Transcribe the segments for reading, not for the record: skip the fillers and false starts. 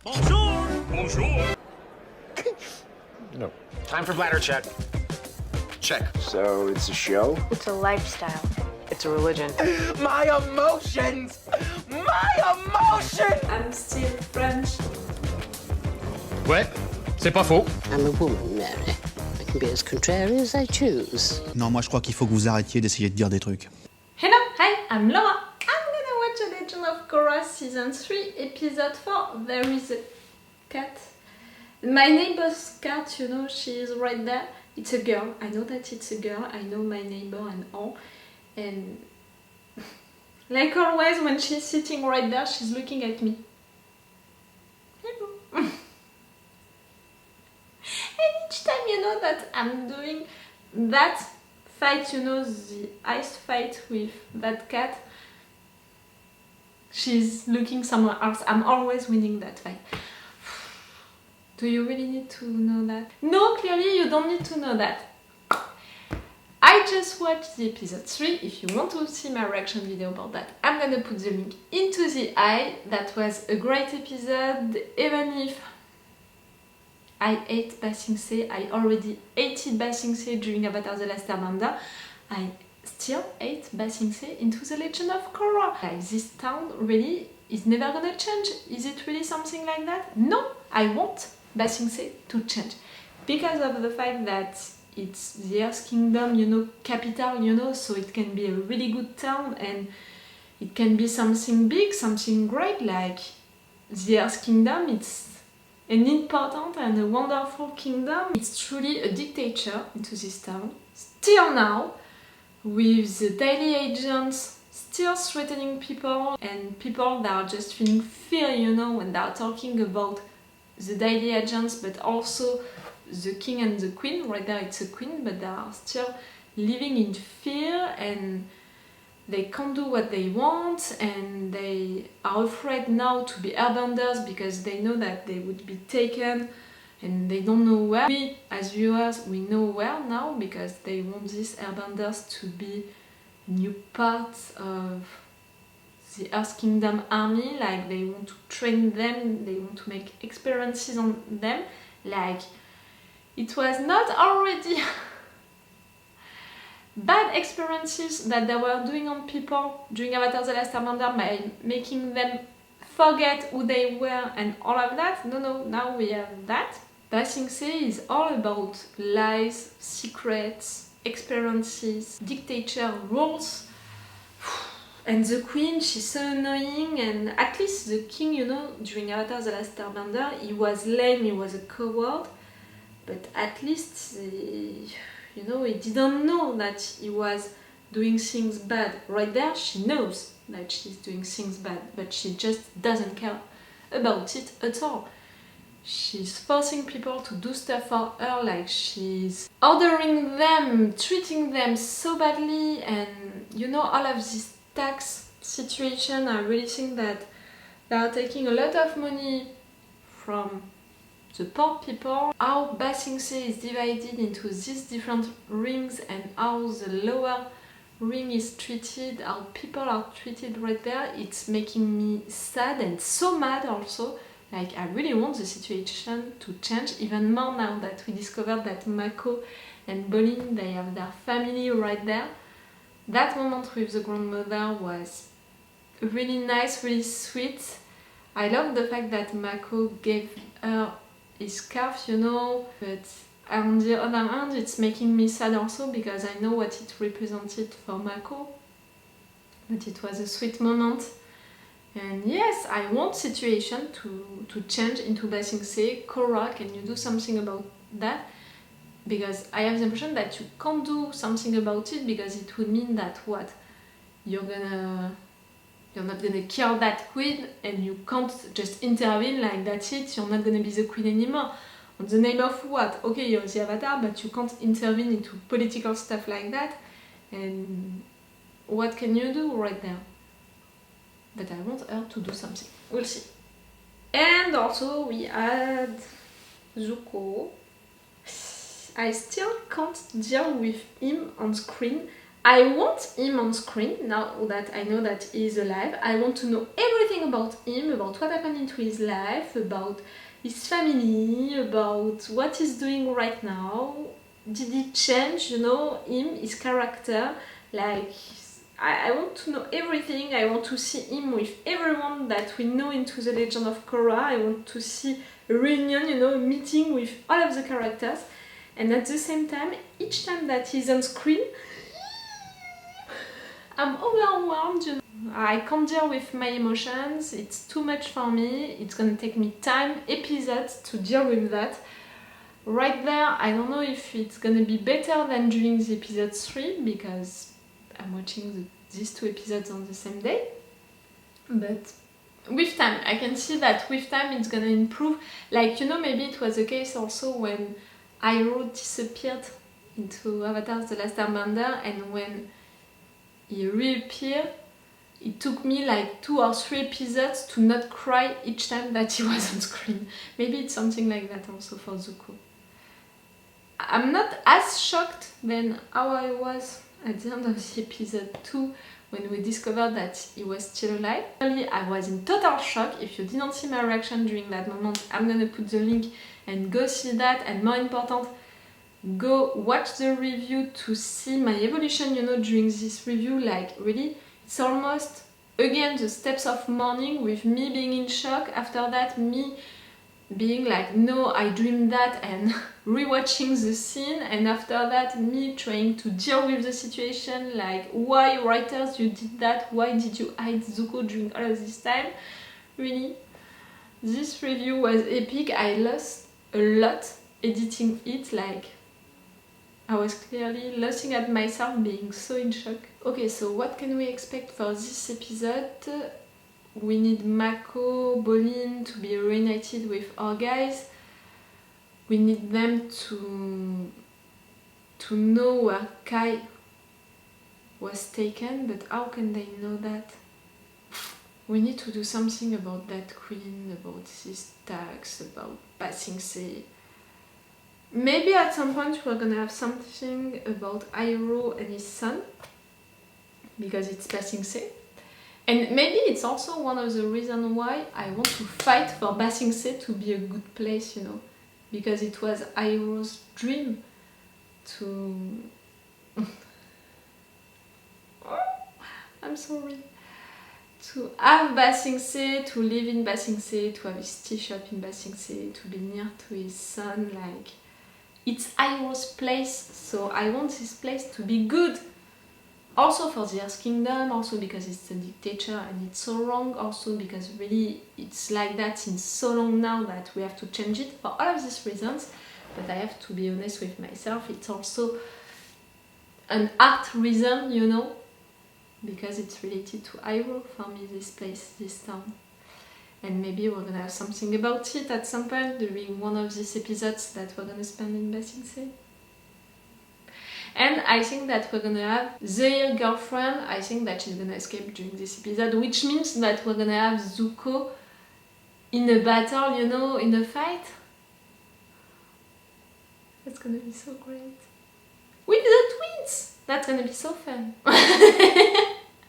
Bonjour! Bonjour! No. Time for bladder check. Check. So it's a show? It's a lifestyle. It's a religion. My emotions! My emotions! I'm still French. Ouais, c'est pas faux. I'm a woman, Mary. I can be as contrary as I choose. Non, moi je crois qu'il faut que vous arrêtiez d'essayer de dire des trucs. Hello, hi, I'm Laura. I'm gonna watch The Legend of Korra Season 3, Episode 4. There is a cat. My neighbor's cat, you know, she is right there. It's a girl. I know that it's a girl. I know my neighbor and all. And like always, when she's sitting right there, she's looking at me. Hello. And each time, you know, that I'm doing that fight, you know, the ice fight with that cat, she's looking somewhere else. I'm always winning that fight. Do you really need to know that? No, clearly you don't need to know that. I just watched the episode 3. If you want to see my reaction video about that, I'm gonna put the link into the eye. That was a great episode, even if I hate Ba Sing Se. I already hated Ba Sing Se during Avatar The Last Airbender. I still hate Ba Sing Se into The Legend of Korra. Like, this town really is never gonna change. Is it really something like that? No, I want Ba Sing Se to change. Because of the fact that it's the Earth Kingdom, you know, capital, you know, so it can be a really good town and it can be something big, something great, like the Earth Kingdom. It's an important and a wonderful kingdom. It's truly a dictator into this town. Still now, with the daily agents still threatening people and people that are just feeling fear, you know, when they are talking about the daily agents, but also the king and the queen. Right there it's a queen, but they are still living in fear and they can't do what they want and they are afraid now to be airbenders because they know that they would be taken and they don't know where. We as viewers, we know where now because they want these airbenders to be new parts of the Earth Kingdom army. Like, they want to train them, they want to make experiences on them. Like, it was not already bad experiences that they were doing on people during Avatar The Last Airbender by making them forget who they were and all of that. No, now we have that. Ba Sing Se is all about lies, secrets, experiences, dictator, rules. And the queen, she's so annoying, and at least the king, you know, during Avatar The Last Airbender, he was lame, he was a coward. But at least, you know, he didn't know that he was doing things bad. Right there, she knows that she's doing things bad, but she just doesn't care about it at all. She's forcing people to do stuff for her, like she's ordering them, treating them so badly, and you know, all of this tax situation, I really think that they are taking a lot of money from the poor people. How Ba Sing Se is divided into these different rings and how the lower ring is treated, how people are treated right there, it's making me sad and so mad also. Like, I really want the situation to change even more now that we discovered that Mako and Bolin, they have their family right there. That moment with the grandmother was really nice, really sweet. I love the fact that Mako gave her his scarf, you know, but on the other hand, it's making me sad also because I know what it represented for Mako. But it was a sweet moment. And yes, I want situation to change into Ba Sing Se. Korra, can you do something about that? Because I have the impression that you can't do something about it because it would mean that what? You're not gonna kill that queen and you can't just intervene like that's it, you're not gonna be the queen anymore. On the name of what? Okay, you're the Avatar, but you can't intervene into political stuff like that. And what can you do right there? But I want her to do something. We'll see. And also we had Zuko. I still can't deal with him on screen. I want him on screen now that I know that he is alive. I want to know everything about him, about what happened into his life, about his family, about what he's doing right now. Did he change, you know, his character? Like, I want to know everything. I want to see him with everyone that we know into the Legend of Korra. I want to see a reunion, you know, a meeting with all of the characters. And at the same time, each time that he's on screen, I'm overwhelmed, you know. I can't deal with my emotions, it's too much for me, it's gonna take me time, episodes to deal with that. Right there, I don't know if it's gonna be better than during the episode 3, because I'm watching these 2 episodes on the same day. But with time, I can see that with time it's gonna improve. Like, you know, maybe it was the case also when Iroh disappeared into Avatar The Last Airbender, and when he reappeared, it took me like 2 or 3 episodes to not cry each time that he was on screen. Maybe it's something like that also for Zuko. I'm not as shocked than how I was at the end of the episode 2 when we discovered that he was still alive. Really, I was in total shock. If you didn't see my reaction during that moment, I'm gonna put the link and go see that, and more important, go watch the review to see my evolution, you know, during this review. Like, really, it's almost, again, the steps of mourning, with me being in shock, after that, me being like, no, I dreamed that, and rewatching the scene, and after that, me trying to deal with the situation, like, why writers, you did that, why did you hide Zuko during all of this time? Really, this review was epic. I lost a lot editing it, like, I was clearly looking at myself, being so in shock. Okay, so what can we expect for this episode? We need Mako, Bolin to be reunited with our guys. We need them to know where Kai was taken, but how can they know that? We need to do something about that queen, about this tax, about Ba Sing Se. Maybe at some point we're gonna have something about Iroh and his son, because it's Ba Sing Se. And maybe it's also one of the reasons why I want to fight for Ba Sing Se to be a good place, you know, because it was Iroh's dream to... I'm sorry. To have Ba Sing Se, to live in Ba Sing Se, to have his tea shop in Ba Sing Se, to be near to his son, like... It's Iroh's place, so I want this place to be good. Also for the Earth Kingdom, also because it's a dictator and it's so wrong, also because really it's like that since so long now that we have to change it for all of these reasons. But I have to be honest with myself, it's also an art reason, you know, because it's related to Iroh for me, this place, this town. And maybe we're gonna have something about it at some point during one of these episodes that we're gonna spend in Ba Sing Se. And I think that we're gonna have Zaire girlfriend. I think that she's gonna escape during this episode, which means that we're gonna have Zuko in a battle, you know, in a fight. That's gonna be so great. With the twins! That's gonna be so fun.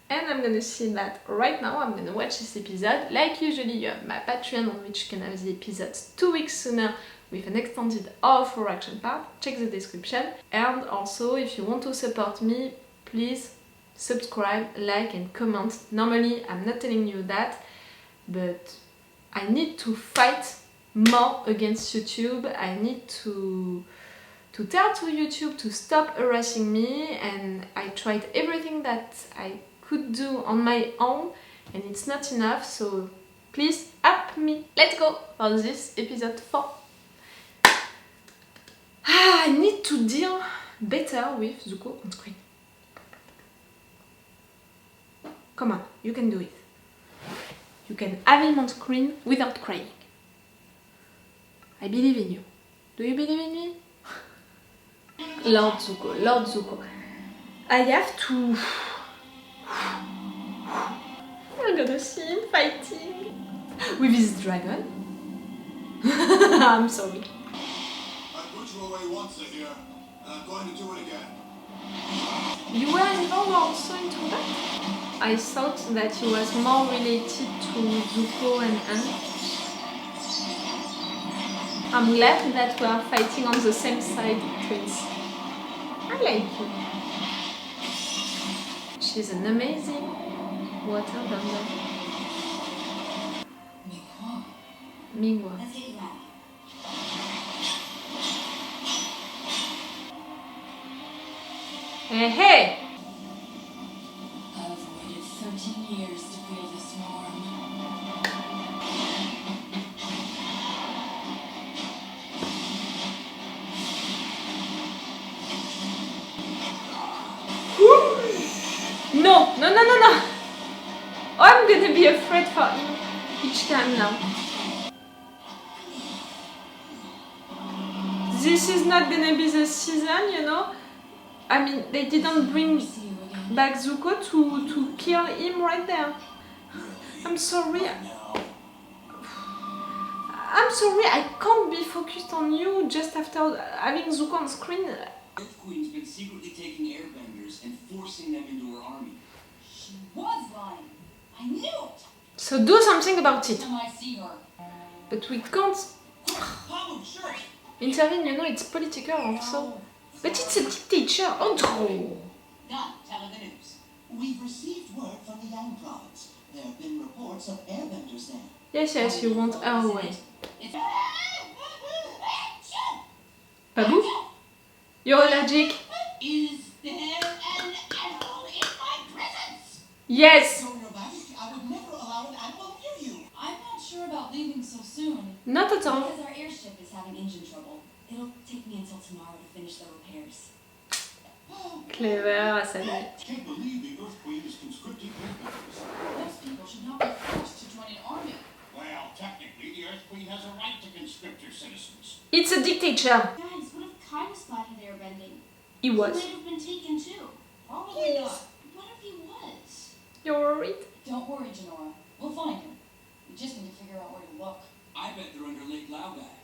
And I'm gonna see that right now. I'm gonna watch this episode. Like usually, you have my Patreon on which you can have the episodes 2 weeks sooner with an extended or full action part. Check the description. And also, if you want to support me, please subscribe, like and comment. Normally, I'm not telling you that, but I need to fight more against YouTube. I need to tell to YouTube to stop harassing me, and I tried everything that I could do on my own, and it's not enough, so please help me. Let's go for this episode 4. I need to deal better with Zuko on screen. Come on, you can do it. You can have him on screen without crying. I believe in you. Do you believe in me? Lord Zuko, Lord Zuko. I have to... I'm gonna see him fighting with his dragon. I'm sorry. I put you away once, Zahir, and I'm going to do it again. You were involved also into that? I thought that he was more related to Zuko and Aang. I'm glad that we are fighting on the same side, twins. I like you. She's an amazing water bender. Mingwa. Hey, hey! I've waited 13 years to feel this warm. No, no, no, no, no! Oh, I'm gonna be afraid for him each time now. This is not gonna be the season, you know? I mean, they didn't bring back Zuko to kill him right there. I'm sorry. I'm sorry, I can't be focused on you just after having Zuko on screen. Earth Queen's been secretly taking airbenders and forcing them into her army. She was lying. I knew it. So do something about it. Time I see her. But we can't Pablo, sure. intervene, you know, it's political also. But it's a dictator, oh no! Done. Tell her the news. We've received word from the Yang province. There have been reports of airbenders there. Yes, yes, you want her away. It's Babu? You're allergic? Is there an animal in my presence? Yes! Your Majesty, I would never allow an animal near you. I'm not sure about leaving so soon. Not at all. Because our airship is having engine trouble. It'll take me until tomorrow to finish the repairs. Clever, Asami. Can't believe the Earth Queen is conscripting airbenders. Those people should not be forced to join an army. Well, technically, the Earth Queen has a right to conscript her citizens. It's a dictator. Guys, what if Kai was spotted airbending? He He was. might have been taken too. Probably not. What if he was? You're worried? Don't worry, Janora. We'll find him. We just need to figure out where to look. I bet they're under Lake Laogai.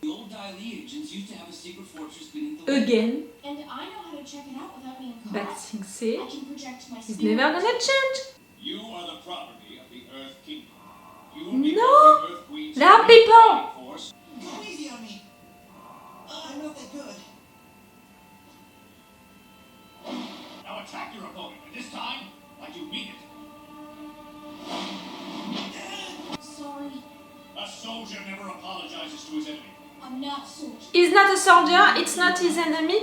The old Dai Li agents used to have a secret fortress beneath the lake. Again. And I know how to check it out without being caught. But things say I can project my he's spirit. never gonna change. You are the property of the Earth Kingdom. You will be No! the Earth Queen's There are people! force. Go easy on me. I'm not that good. Now attack your opponent, and this time, like you mean it. Sorry, A soldier never apologizes to his enemy. I'm not a soldier. He's not a soldier, it's not his enemy.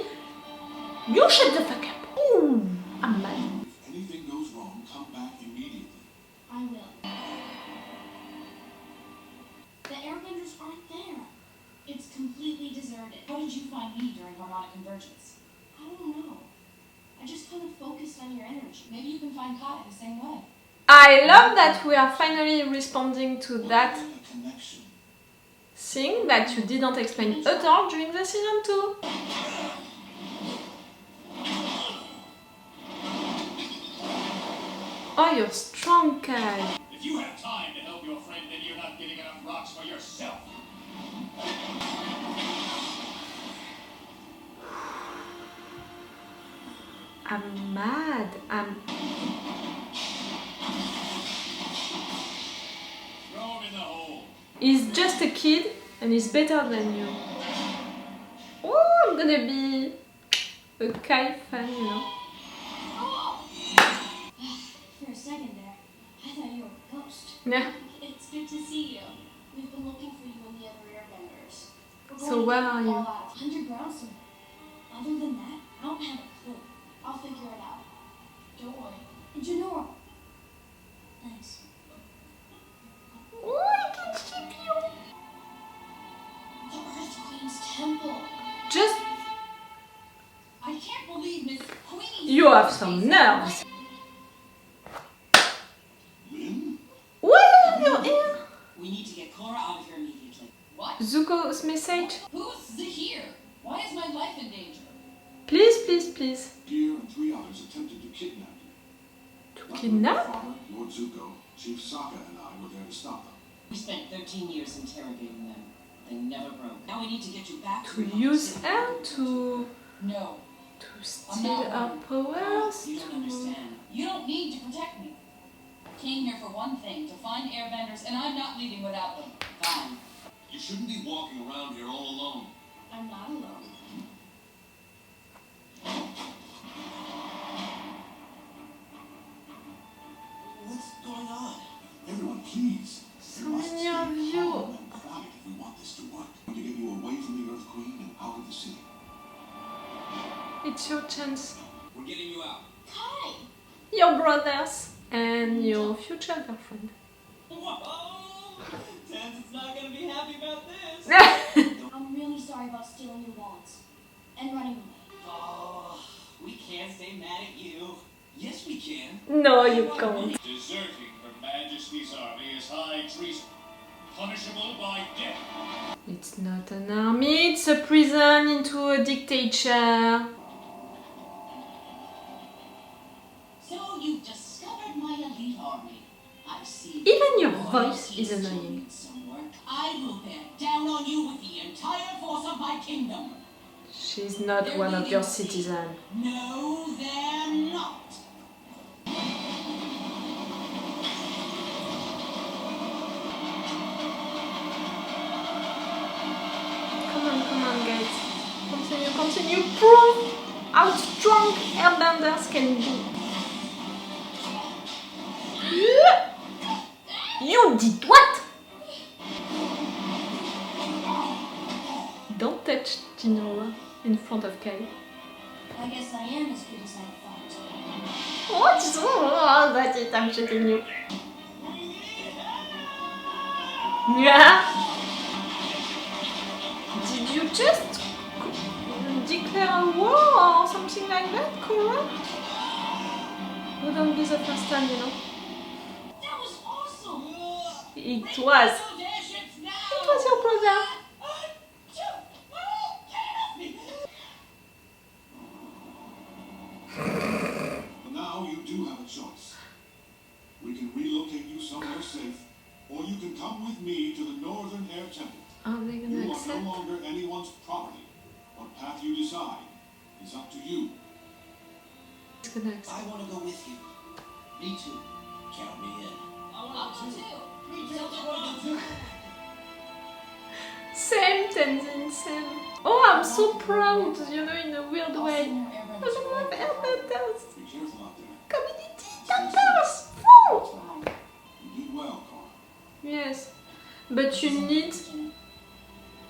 You shut the fuck up. Ooh, I'm mad. If anything goes wrong, come back immediately. I will. The airbenders aren't there. It's completely deserted. How did you find me during harmonic convergence? I don't know. I just kind of focused on your energy. Maybe you can find Kai the same way. I love that we are finally responding to that A connection. thing that you didn't explain at all during the season 2. Oh, you're strong, Kai. If you have time to help your friend, then you're not getting enough rocks for yourself. I'm mad. Throw him in the hole. He's just a kid and he's better than you. Oh, I'm gonna be a Kai fan, you know. For a second there, I thought you were a ghost. Yeah. It's good to see you. We've been looking for you in the other airbenders. We're So going to where get are them you? all out. Underground somewhere. Other than that, I don't have a clue. I'll figure it out. Don't worry. And Janora. Thanks. Oh, I can ship you. The Earth Queen's temple. Just, I can't believe Miss Queen. you have some nerves. Lynn? Why are you here? We need to get Cora out of here immediately. What? Zuko's message. Who's Zahir? Why is my life in danger? Please, please, please. Deer and 3 others attempted to kidnap you. To kidnap? Father, Lord Zuko, Chief Sokka, and I were there to stop them. We spent 13 years interrogating them. They never broke. Now we need to get you back To use her to... No. To I'm steal not our one. powers. You don't To... understand. You don't need to protect me. Came here for one thing, to find airbenders, and I'm not leaving without them. Fine. You shouldn't be walking around here all alone. I'm not alone. What's going on? Everyone, please. So many of you. Calm and quiet if we want this to work. To get you away from the Earth Queen and out of the city. It's your chance. We're getting you out. Kai! Your brothers and your future girlfriend. Whoa! Tans is not gonna be happy about this. I'm really sorry about stealing your wallets and running away. Oh, we can't stay mad at you. Yes, we can. No, you can't. Deserting Her Majesty's army is high treason, punishable by death. It's not an army, it's a prison into a dictator. So you discovered my elite army. I see. Even your Loyalty voice is still annoying. needs some work. I will bear down on you with the entire force of my kingdom. She's not one of your citizens. No, they're not. Come on, guys. Continue. Prove how strong airbenders can be. You did what? Don't touch Jinora in front of Kai. I guess I am as good as I thought. What? Oh, that's it, I'm shooting you. Yeah. Did you just declare a war or something like that, Cora? Wouldn't be the first time, you know. That was awesome! It was. It was your brother. Now you do have a choice. We can relocate you somewhere safe, or you can come with me to the Northern Air Temple. Are they gonna You are no accept? longer anyone's property. What path you decide is up to you. It's gonna accept. I want to go with you. Me too. Count me in. I want to too. Me too. I want to go too. Same Tenzin, same. Oh, I'm so proud, you know, in a weird way. I love airbenders. Be careful out there. Community members! Full! You did well, Cora. Yes, but you need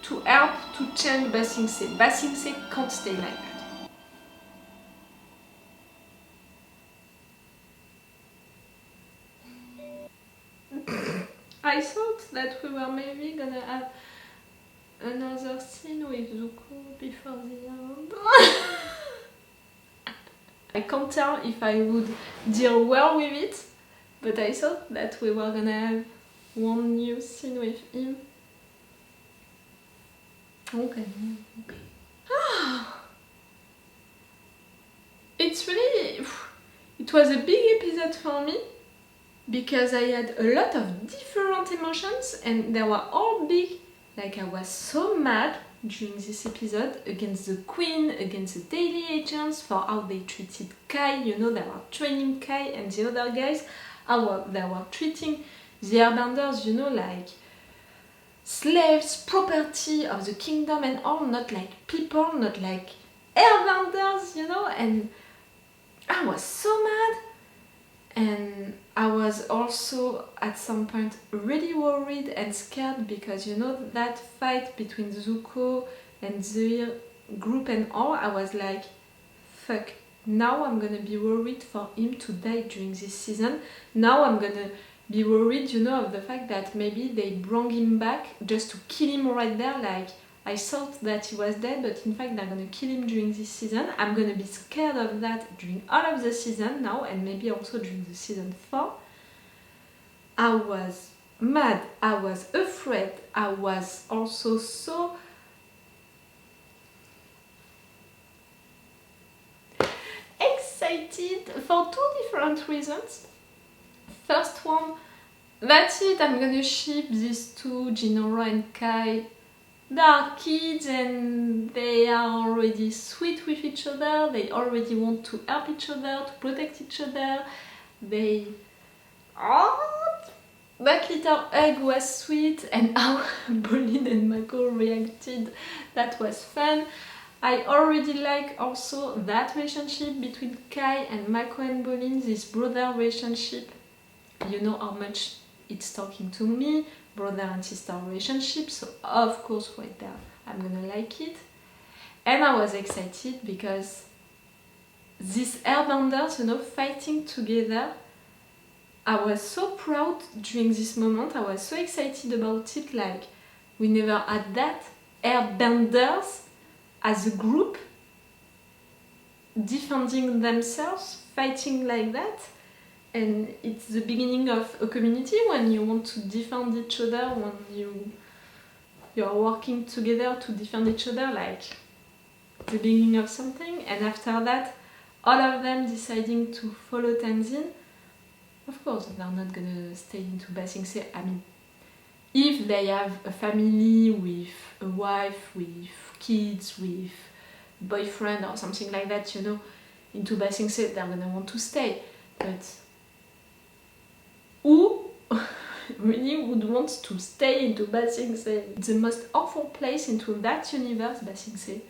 to help to change Ba Sing Se. Ba Sing Se can't stay like that. I thought that we were maybe gonna have another scene with Zuko before the end. I can't tell if I would deal well with it, but I thought that we were gonna have one new scene with him. Okay. It's really... It was a big episode for me because I had a lot of different emotions and they were all big. Like I was so mad during this episode against the Queen, against the Daily Agents for how they treated Kai. You know, they were training Kai and the other guys, how they were treating the Airbenders, you know, like slaves, property of the kingdom and all, not like people, not like Airbenders, you know, and I was so mad. And I was also at some point really worried and scared because, you know, that fight between Zuko and the group and all, I was like, fuck, now I'm gonna be worried for him to die during this season. Now I'm gonna be worried, you know, of the fact that maybe they brought him back just to kill him right there. Like, I thought that he was dead, but in fact they're gonna kill him during this season. I'm gonna be scared of that during all of the season now, and maybe also during the season 4. I was mad, I was afraid, I was also so excited for 2 different reasons. First one, that's it, I'm gonna ship these two, Jinora and Kai. They are kids and they are already sweet with each other, they already want to help each other, to protect each other, they... Oh, that little egg was sweet, and how Bolin and Mako reacted, that was fun. I already like also that relationship between Kai and Mako and Bolin, this brother relationship. You know how much it's talking to me, brother and sister relationship, so of course right there I'm gonna like it. And I was excited because these airbenders, you know, fighting together, I was so proud during this moment, I was so excited about it, like we never had that, airbenders as a group defending themselves, fighting like that. And it's the beginning of a community when you want to defend each other, when you're working together to defend each other, like the beginning of something. And after that, all of them deciding to follow Tenzin. Of course, they're not gonna stay into Ba Sing Se. I mean, if they have a family with a wife, with kids, with boyfriend or something like that, you know, into Ba Sing Se, they're gonna want to stay. But who really would want to stay into Ba Sing Se? It's the most awful place into that universe, Ba Sing Se,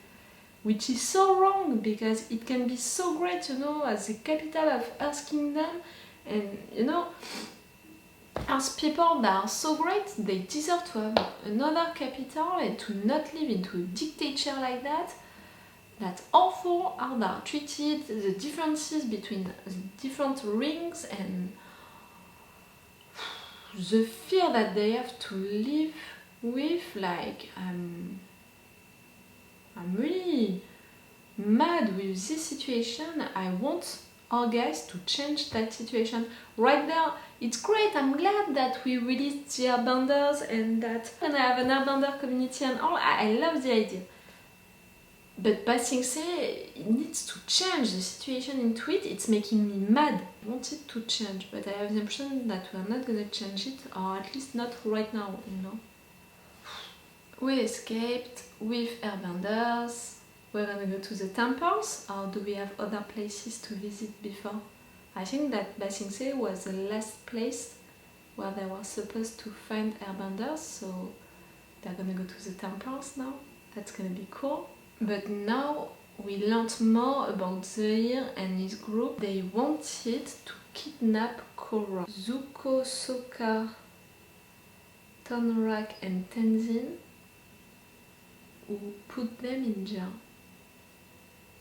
which is so wrong because it can be so great, you know, as the capital of Earth Kingdom. And you know, as people that are so great, they deserve to have another capital and to not live into a dictatorship like that. That's awful how they are treated, the differences between the different rings and the fear that they have to live with. Like, I'm really mad with this situation. I want our guys to change that situation. Right there, it's great, I'm glad that we released the airbenders and that we're gonna have an airbender community and all. I love the idea. But Ba Sing Se, it needs to change the situation into it. It's making me mad. I want it to change, but I have the impression that we're not gonna change it, or at least not right now, you know. We escaped with airbenders. We're gonna go to the temples, or do we have other places to visit before? I think that Ba Sing Se was the last place where they were supposed to find airbenders, so they're gonna go to the temples now. That's gonna be cool. But now we learned more about Zahir and his group. They wanted to kidnap Korra. Zuko, Sokka, Tonrak and Tenzin, who put them in jail.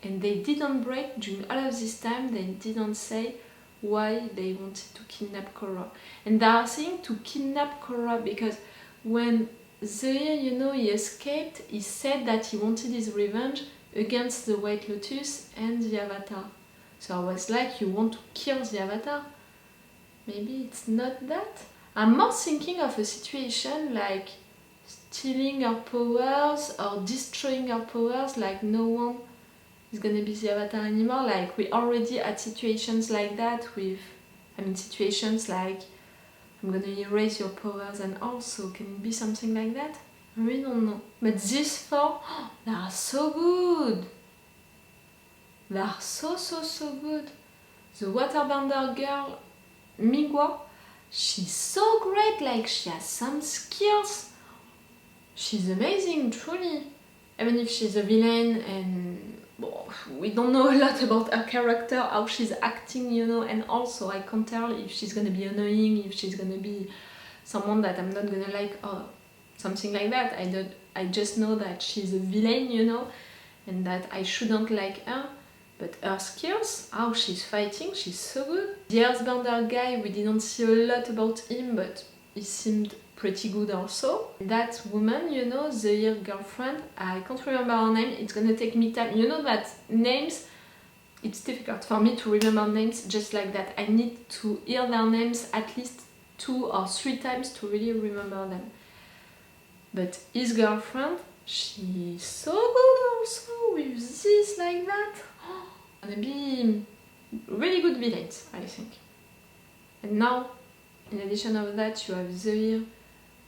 And they didn't break during all of this time, they didn't say why they wanted to kidnap Korra. And they are saying to kidnap Korra because when Zahir, you know, he escaped, he said that he wanted his revenge against the White Lotus and the Avatar. So I was like, you want to kill the Avatar? Maybe it's not that. I'm more thinking of a situation like stealing her powers or destroying her powers, like no one is gonna be the Avatar anymore. Like we already had situations like that with, situations like I'm gonna erase your powers and also can it be something like that? I really don't know. But these four, they are so good. They are so good. The waterbender girl, Migwa, she's so great, like she has some skills. She's amazing, truly. Even if she's a villain and we don't know a lot about her character, how she's acting, you know, and also I can't tell if she's gonna be annoying, if she's gonna be someone that I'm not gonna like or something like that. I just know that she's a villain, you know, and that I shouldn't like her. But her skills, how she's fighting, she's so good. The Earthbender guy, we didn't see a lot about him, but he seemed pretty good also. That woman, you know, the girlfriend, I can't remember her name, it's gonna take me time. You know that names, it's difficult for me to remember names just like that. I need to hear their names at least 2 or 3 times to really remember them. But his girlfriend, she's so good also with this like that. Gonna be really good villains, I think. And now, in addition of that, you have Zahir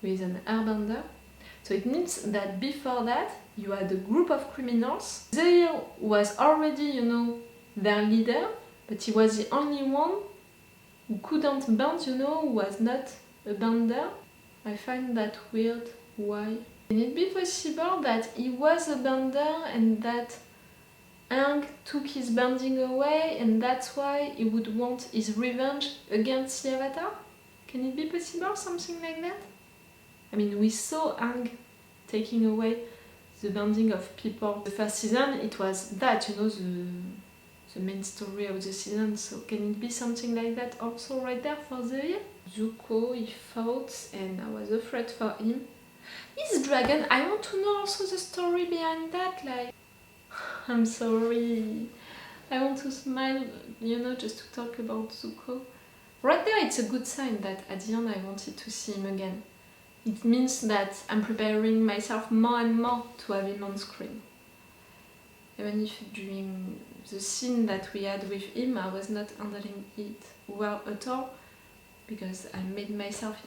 with an airbender. So it means that before that, you had a group of criminals. Zahir was already, you know, their leader, but he was the only one who couldn't band, you know, who was not a bander. I find that weird. Why? Can it be possible that he was a bander and that Aang took his banding away and that's why he would want his revenge against the Avatar? Can it be possible, something like that? I mean, we saw Aang taking away the banding of people. The first season, it was that, you know, the main story of the season, so can it be something like that also right there for Zahir? Zuko, he fought and I was afraid for him. His dragon, I want to know also the story behind that, like... I'm sorry, I want to smile, you know, just to talk about Zuko. Right there, it's a good sign that at the end I wanted to see him again. It means that I'm preparing myself more and more to have him on screen. Even if during the scene that we had with him, I was not handling it well at all, because I made myself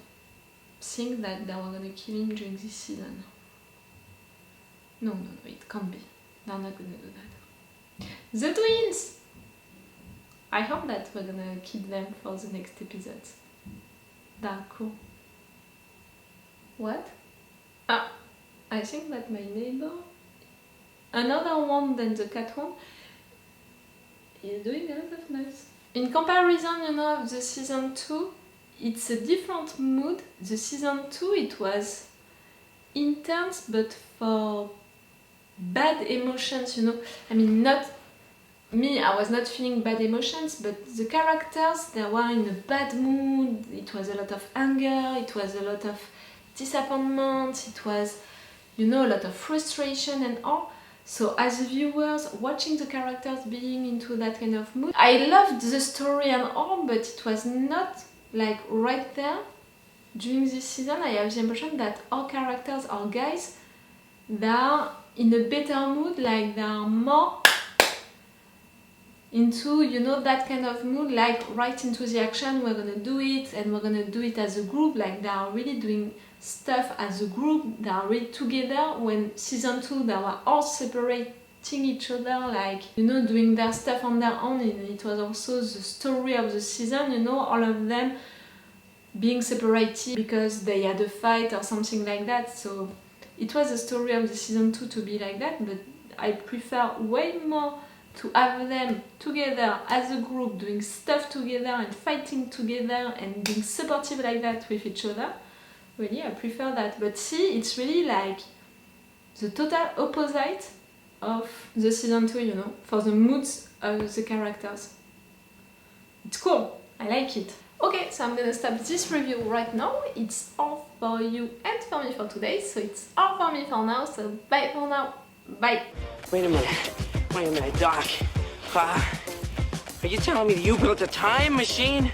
think that they were gonna kill him during this season. No, it can't be. They're not gonna do that. The twins! I hope that we're gonna keep them for the next episodes. They're cool. What? Ah, I think that my neighbor, another one than the cat one, is doing a lot of noise. In comparison, you know, of the season 2, it's a different mood. The season 2, it was intense, but for bad emotions, you know. I mean, not me, I was not feeling bad emotions, but the characters, they were in a bad mood. It was a lot of anger, it was a lot of disappointment, it was, you know, a lot of frustration and all. So as viewers, watching the characters being into that kind of mood, I loved the story and all, but it was not like right there. During this season, I have the impression that all characters, all guys, they are in a better mood, like they are more into, you know, that kind of mood, like right into the action, we're gonna do it, and we're gonna do it as a group, like they are really doing stuff as a group, they are really together. When season 2, they were all separating each other, like, you know, doing their stuff on their own, and it was also the story of the season, you know, all of them being separated because they had a fight or something like that. So it was the story of the season 2 to be like that, but I prefer way more to have them together as a group, doing stuff together and fighting together and being supportive like that with each other. Really, I prefer that. But see, it's really like the total opposite of the season 2, you know, for the moods of the characters. It's cool, I like it. Okay, so I'm gonna stop this review right now. It's all for you and for me for today, so it's all for me for now, so bye for now. Bye. Wait a minute, Doc. Are you telling me that you built a time machine?